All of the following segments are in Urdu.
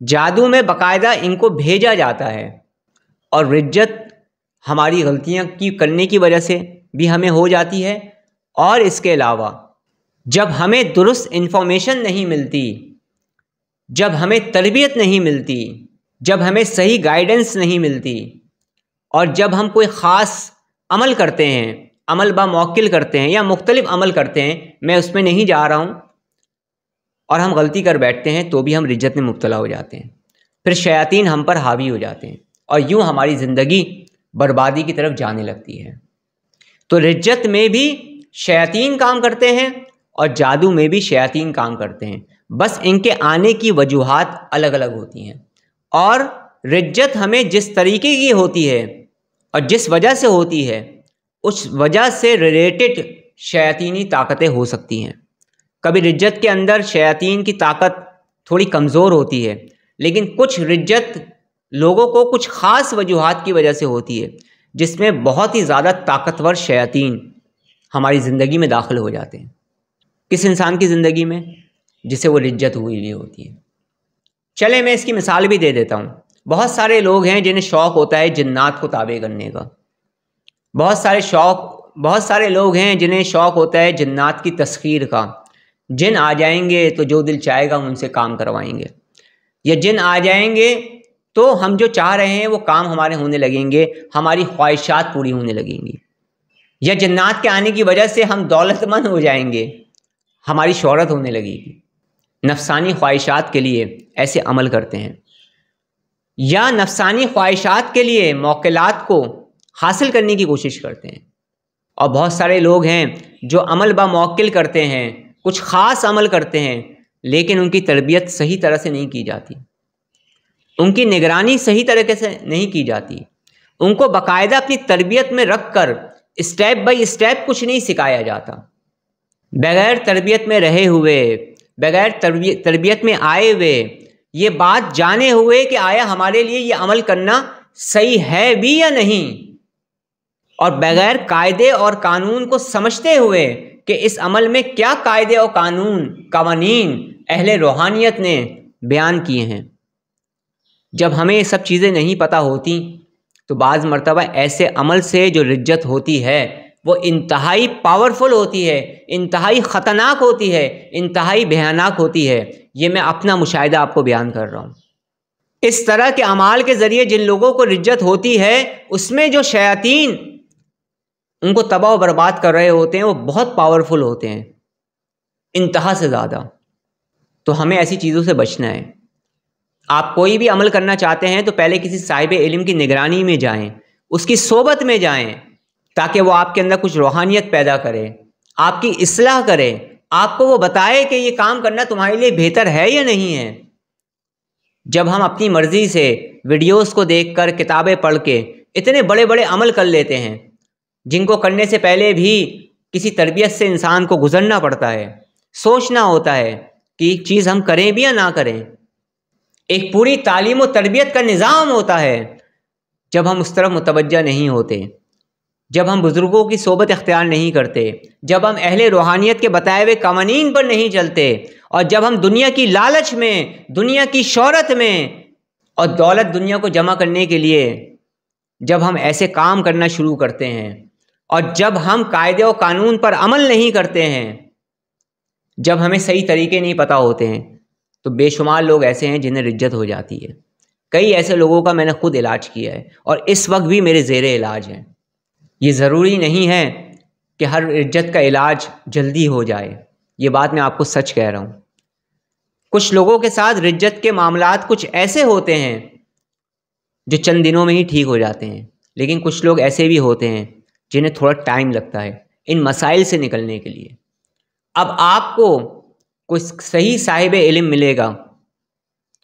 جادو میں باقاعدہ ان کو بھیجا جاتا ہے، اور رجت ہماری غلطیاں کرنے کی وجہ سے بھی ہمیں ہو جاتی ہے، اور اس کے علاوہ جب ہمیں درست انفارمیشن نہیں ملتی، جب ہمیں تربیت نہیں ملتی، جب ہمیں صحیح گائیڈنس نہیں ملتی، اور جب ہم کوئی خاص عمل کرتے ہیں، عمل با موکل کرتے ہیں یا مختلف عمل کرتے ہیں، میں اس میں نہیں جا رہا ہوں، اور ہم غلطی کر بیٹھتے ہیں، تو بھی ہم رجت میں مبتلا ہو جاتے ہیں، پھر شیاطین ہم پر حاوی ہو جاتے ہیں، اور یوں ہماری زندگی بربادی کی طرف جانے لگتی ہے۔ تو رجت میں بھی شیاطین کام کرتے ہیں اور جادو میں بھی شیاطین کام کرتے ہیں، بس ان کے آنے کی وجوہات الگ الگ ہوتی ہیں، اور رجت ہمیں جس طریقے کی ہوتی ہے اور جس وجہ سے ہوتی ہے، اس وجہ سے ریلیٹڈ شیاطینی طاقتیں ہو سکتی ہیں۔ کبھی رجت کے اندر شیاطین کی طاقت تھوڑی کمزور ہوتی ہے، لیکن کچھ رجت لوگوں کو کچھ خاص وجوہات کی وجہ سے ہوتی ہے، جس میں بہت ہی زیادہ طاقتور شیاطین ہماری زندگی میں داخل ہو جاتے ہیں، کس انسان کی زندگی میں جسے وہ رجت ہوئی ہوئی ہوتی ہے۔ چلے میں اس کی مثال بھی دے دیتا ہوں۔ بہت سارے لوگ ہیں جنہیں شوق ہوتا ہے جنات کو تابع کرنے کا، بہت سارے لوگ ہیں جنہیں شوق ہوتا ہے جنات کی تسخیر کا، جن آ جائیں گے تو جو دل چاہے گا ہم ان سے کام کروائیں گے، یا جن آ جائیں گے تو ہم جو چاہ رہے ہیں وہ کام ہمارے ہونے لگیں گے، ہماری خواہشات پوری ہونے لگیں گی، یا جنات کے آنے کی وجہ سے ہم دولت مند ہو جائیں گے، ہماری شہرت ہونے لگے گی۔ نفسانی خواہشات کے لیے ایسے عمل کرتے ہیں، یا نفسانی خواہشات کے لیے موکلات کو حاصل کرنے کی کوشش کرتے ہیں۔ اور بہت سارے لوگ ہیں جو عمل با موکل کرتے ہیں، کچھ خاص عمل کرتے ہیں، لیکن ان کی تربیت صحیح طرح سے نہیں کی جاتی، ان کی نگرانی صحیح طریقے سے نہیں کی جاتی، ان کو باقاعدہ اپنی تربیت میں رکھ کر اسٹیپ بائی اسٹیپ کچھ نہیں سکھایا جاتا۔ بغیر تربیت میں رہے ہوئے، بغیر تربیت میں آئے ہوئے، یہ بات جانے ہوئے کہ آیا ہمارے لیے یہ عمل کرنا صحیح ہے بھی یا نہیں، اور بغیر قاعدے اور قانون کو سمجھتے ہوئے کہ اس عمل میں کیا قاعدے اور قوانین اہل روحانیت نے بیان کیے ہیں، جب ہمیں یہ سب چیزیں نہیں پتہ ہوتی تو بعض مرتبہ ایسے عمل سے جو رجت ہوتی ہے وہ انتہائی پاورفل ہوتی ہے، انتہائی خطرناک ہوتی ہے، انتہائی بھیانک ہوتی ہے۔ یہ میں اپنا مشاہدہ آپ کو بیان کر رہا ہوں۔ اس طرح کے اعمال کے ذریعے جن لوگوں کو رجت ہوتی ہے، اس میں جو شیاطین ان کو تباہ و برباد کر رہے ہوتے ہیں وہ بہت پاورفل ہوتے ہیں، انتہا سے زیادہ۔ تو ہمیں ایسی چیزوں سے بچنا ہے۔ آپ کوئی بھی عمل کرنا چاہتے ہیں تو پہلے کسی صاحب علم کی نگرانی میں جائیں، اس کی صحبت میں جائیں، تاکہ وہ آپ کے اندر کچھ روحانیت پیدا کرے، آپ کی اصلاح کرے، آپ کو وہ بتائے کہ یہ کام کرنا تمہارے لیے بہتر ہے یا نہیں ہے۔ جب ہم اپنی مرضی سے ویڈیوز کو دیکھ کر، کتابیں پڑھ کے اتنے بڑے بڑے عمل کر لیتے ہیں جن کو کرنے سے پہلے بھی کسی تربیت سے انسان کو گزرنا پڑتا ہے، سوچنا ہوتا ہے کہ ایک چیز ہم کریں بھی یا نہ کریں، ایک پوری تعلیم و تربیت کا نظام ہوتا ہے۔ جب ہم اس طرف متوجہ نہیں ہوتے، جب ہم بزرگوں کی صحبت اختیار نہیں کرتے، جب ہم اہل روحانیت کے بتائے ہوئے قوانین پر نہیں چلتے، اور جب ہم دنیا کی لالچ میں، دنیا کی شہرت میں اور دولت دنیا کو جمع کرنے کے لیے جب ہم ایسے کام کرنا شروع کرتے ہیں، اور جب ہم قاعدے و قانون پر عمل نہیں کرتے ہیں، جب ہمیں صحیح طریقے نہیں پتہ ہوتے ہیں، تو بے شمار لوگ ایسے ہیں جنہیں رجت ہو جاتی ہے۔ کئی ایسے لوگوں کا میں نے خود علاج کیا ہے، اور اس وقت بھی میرے زیر علاج ہیں۔ یہ ضروری نہیں ہے کہ ہر رجت کا علاج جلدی ہو جائے، یہ بات میں آپ کو سچ کہہ رہا ہوں۔ کچھ لوگوں کے ساتھ رجت کے معاملات کچھ ایسے ہوتے ہیں جو چند دنوں میں ہی ٹھیک ہو جاتے ہیں، لیکن کچھ لوگ ایسے بھی ہوتے ہیں جنہیں تھوڑا ٹائم لگتا ہے ان مسائل سے نکلنے کے لیے۔ اب آپ کو کوئی صحیح صاحب علم ملے گا،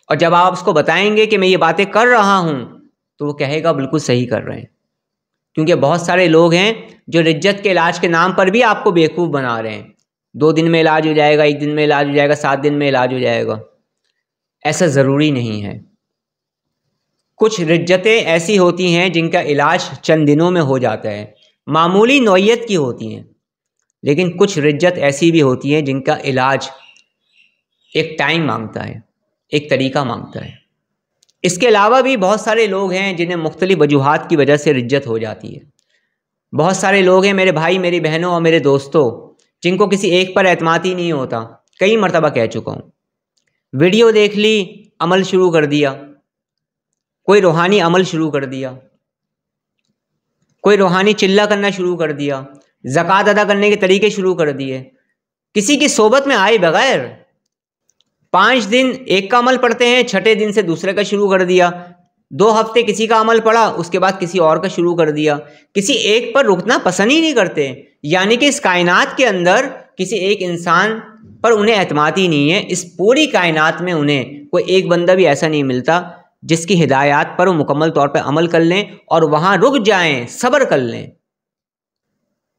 اور جب آپ اس کو بتائیں گے کہ میں یہ باتیں کر رہا ہوں، تو وہ کہے گا بالکل صحیح کر رہے ہیں، کیونکہ بہت سارے لوگ ہیں جو رجت کے علاج کے نام پر بھی آپ کو بیوقوف بنا رہے ہیں۔ 2 دن میں علاج ہو جائے گا، 1 دن میں علاج ہو جائے گا، 7 دن میں علاج ہو جائے گا، ایسا ضروری نہیں ہے۔ کچھ رجتیں ایسی ہوتی ہیں جن کا علاج چند دنوں میں ہو جاتا ہے، معمولی نوعیت کی ہوتی ہیں، لیکن کچھ رجت ایسی بھی ہوتی ہیں جن کا علاج ایک ٹائم مانگتا ہے، ایک طریقہ مانگتا ہے۔ اس کے علاوہ بھی بہت سارے لوگ ہیں جنہیں مختلف وجوہات کی وجہ سے رجت ہو جاتی ہے. بہت سارے لوگ ہیں میرے بھائی میری بہنوں اور میرے دوستوں جن کو کسی ایک پر اعتماد ہی نہیں ہوتا. کئی مرتبہ کہہ چکا ہوں. ویڈیو دیکھ لی, عمل شروع کر دیا, کوئی روحانی عمل شروع کر دیا, کوئی روحانی چلہ کرنا شروع کر دیا, زکوٰۃ ادا کرنے کے طریقے شروع کر دیے, کسی کی صحبت میں آئے بغیر 5 دن ایک کا عمل پڑھتے ہیں, 6 دن سے دوسرے کا شروع کر دیا, 2 ہفتے کسی کا عمل پڑھا, اس کے بعد کسی اور کا شروع کر دیا. کسی ایک پر رکنا پسند ہی نہیں کرتے, یعنی کہ اس کائنات کے اندر کسی ایک انسان پر انہیں اعتماد ہی نہیں ہے. اس پوری کائنات میں انہیں کوئی ایک بندہ بھی ایسا نہیں ملتا جس کی ہدایات پر وہ مکمل طور پہ عمل کر لیں اور وہاں رک جائیں, صبر کر لیں.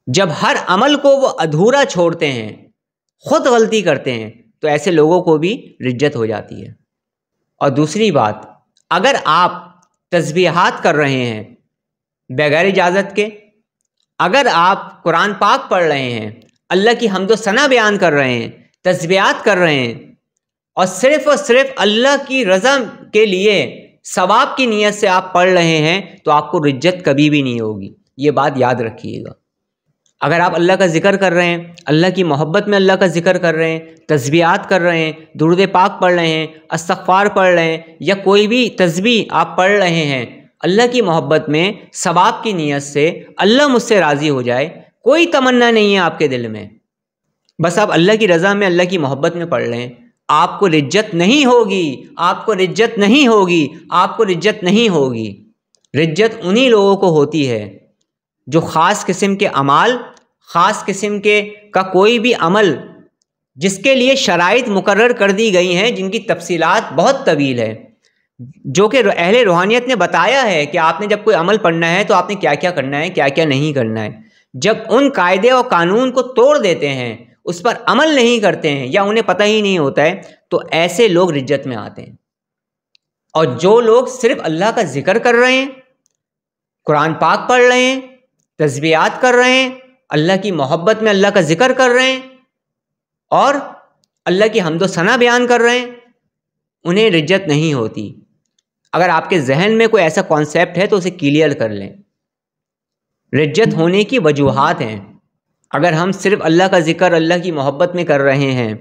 جب ہر عمل کو وہ ادھورا چھوڑتے ہیں, خود غلطی کرتے ہیں, تو ایسے لوگوں کو بھی رجت ہو جاتی ہے. اور دوسری بات, اگر آپ تسبیحات کر رہے ہیں بغیر اجازت کے, اگر آپ قرآن پاک پڑھ رہے ہیں, اللہ کی حمد و ثنا بیان کر رہے ہیں, تسبیحات کر رہے ہیں, اور صرف اللہ کی رضا کے لیے ثواب کی نیت سے آپ پڑھ رہے ہیں, تو آپ کو رجت کبھی بھی نہیں ہوگی. یہ بات یاد رکھیے گا. اگر آپ اللہ کا ذکر کر رہے ہیں, اللہ کی محبت میں اللہ کا ذکر کر رہے ہیں, تسبیحات کر رہے ہیں, درود پاک پڑھ رہے ہیں, استغفار پڑھ رہے ہیں, یا کوئی بھی تسبیح آپ پڑھ رہے ہیں اللہ کی محبت میں ثواب کی نیت سے, اللہ مجھ سے راضی ہو جائے, کوئی تمنا نہیں ہے آپ کے دل میں, بس آپ اللہ کی رضا میں اللہ کی محبت میں پڑھ رہے ہیں, آپ کو رجت نہیں ہوگی, آپ کو رجت نہیں ہوگی, آپ کو رجت نہیں ہوگی. رجت انہی لوگوں کو ہوتی ہے جو خاص قسم کے اعمال, خاص قسم کا کوئی بھی عمل جس کے لیے شرائط مقرر کر دی گئی ہیں, جن کی تفصیلات بہت طویل ہے, جو کہ اہل روحانیت نے بتایا ہے کہ آپ نے جب کوئی عمل پڑھنا ہے تو آپ نے کیا کیا کرنا ہے, کیا کیا نہیں کرنا ہے. جب ان قاعدے اور قانون کو توڑ دیتے ہیں, اس پر عمل نہیں کرتے ہیں, یا انہیں پتہ ہی نہیں ہوتا ہے, تو ایسے لوگ رجت میں آتے ہیں. اور جو لوگ صرف اللہ کا ذکر کر رہے ہیں, قرآن پاک پڑھ رہے ہیں, تسبیحات کر رہے ہیں, اللہ کی محبت میں اللہ کا ذکر کر رہے ہیں, اور اللہ کی حمد و ثنا بیان کر رہے ہیں, انہیں رجت نہیں ہوتی. اگر آپ کے ذہن میں کوئی ایسا کانسیپٹ ہے تو اسے کلیئر کر لیں. رجت ہونے کی وجوہات ہیں. اگر ہم صرف اللہ کا ذکر اللہ کی محبت میں کر رہے ہیں,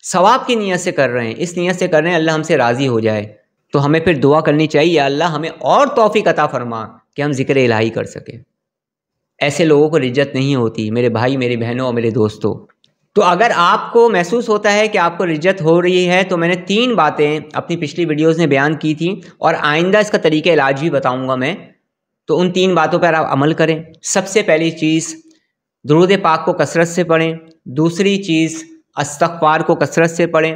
ثواب کی نیت سے کر رہے ہیں, اس نیت سے کر رہے ہیں اللہ ہم سے راضی ہو جائے, تو ہمیں پھر دعا کرنی چاہیے, یا اللہ ہمیں اور توفیق عطا فرما کہ ہم ذکر الہی کر سکیں. ایسے لوگوں کو رجت نہیں ہوتی میرے بھائی میری بہنوں اور میرے دوستوں. تو اگر آپ کو محسوس ہوتا ہے کہ آپ کو رجت ہو رہی ہے, تو میں نے 3 باتیں اپنی پچھلی ویڈیوز میں بیان کی تھیں, اور آئندہ اس کا طریقہ علاج بھی بتاؤں گا میں. تو ان 3 باتوں پر آپ عمل کریں. سب سے پہلی چیز, درود پاک کو کثرت سے پڑھیں. دوسری چیز, استغفار کو کثرت سے پڑھیں,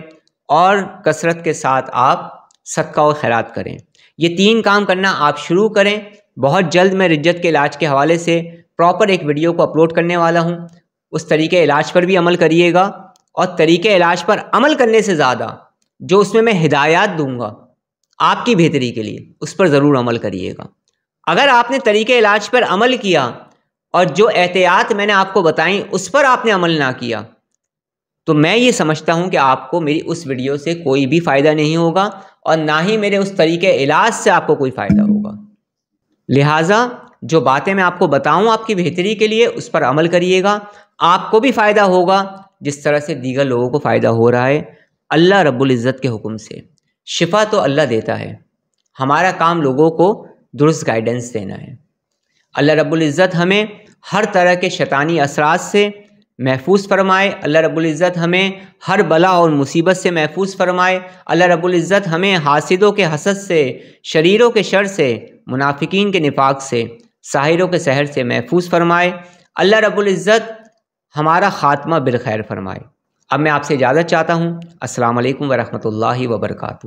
اور کثرت کے ساتھ آپ صدقہ و خیرات کریں. یہ 3 کام کرنا آپ شروع کریں. بہت جلد میں رجت کے علاج کے حوالے سے پراپر ایک ویڈیو کو اپلوڈ کرنے والا ہوں. اس طریقہ علاج پر بھی عمل کریے گا, اور طریقہ علاج پر عمل کرنے سے زیادہ جو اس میں ہدایات دوں گا آپ کی بہتری کے لیے, اس پر ضرور عمل کریے گا. اگر آپ نے طریقہ علاج پر عمل کیا اور جو احتیاط میں نے آپ کو بتائیں اس پر آپ نے عمل نہ کیا, تو میں یہ سمجھتا ہوں کہ آپ کو میری اس ویڈیو سے کوئی بھی فائدہ نہیں ہوگا, اور نہ ہی میرے اس طریقہ علاج سے آپ کو کوئی فائدہ ہوگا. لہٰذا جو باتیں میں آپ کو بتاؤں آپ کی بہتری کے لیے, اس پر عمل کریے گا. آپ کو بھی فائدہ ہوگا جس طرح سے دیگر لوگوں کو فائدہ ہو رہا ہے. اللہ رب العزت کے حکم سے شفا تو اللہ دیتا ہے, ہمارا کام لوگوں کو درست گائیڈنس دینا ہے. اللہ رب العزت ہمیں ہر طرح کے شیطانی اثرات سے محفوظ فرمائے. اللہ رب العزت ہمیں ہر بلا اور مصیبت سے محفوظ فرمائے. اللہ رب العزت ہمیں حاسدوں کے حسد سے, شریروں کے شر سے, منافقین کے نفاق سے, ساحروں کے سحر سے محفوظ فرمائے. اللہ رب العزت ہمارا خاتمہ بالخیر فرمائے. اب میں آپ سے اجازت چاہتا ہوں. السلام علیکم ورحمۃ اللہ وبرکاتہ.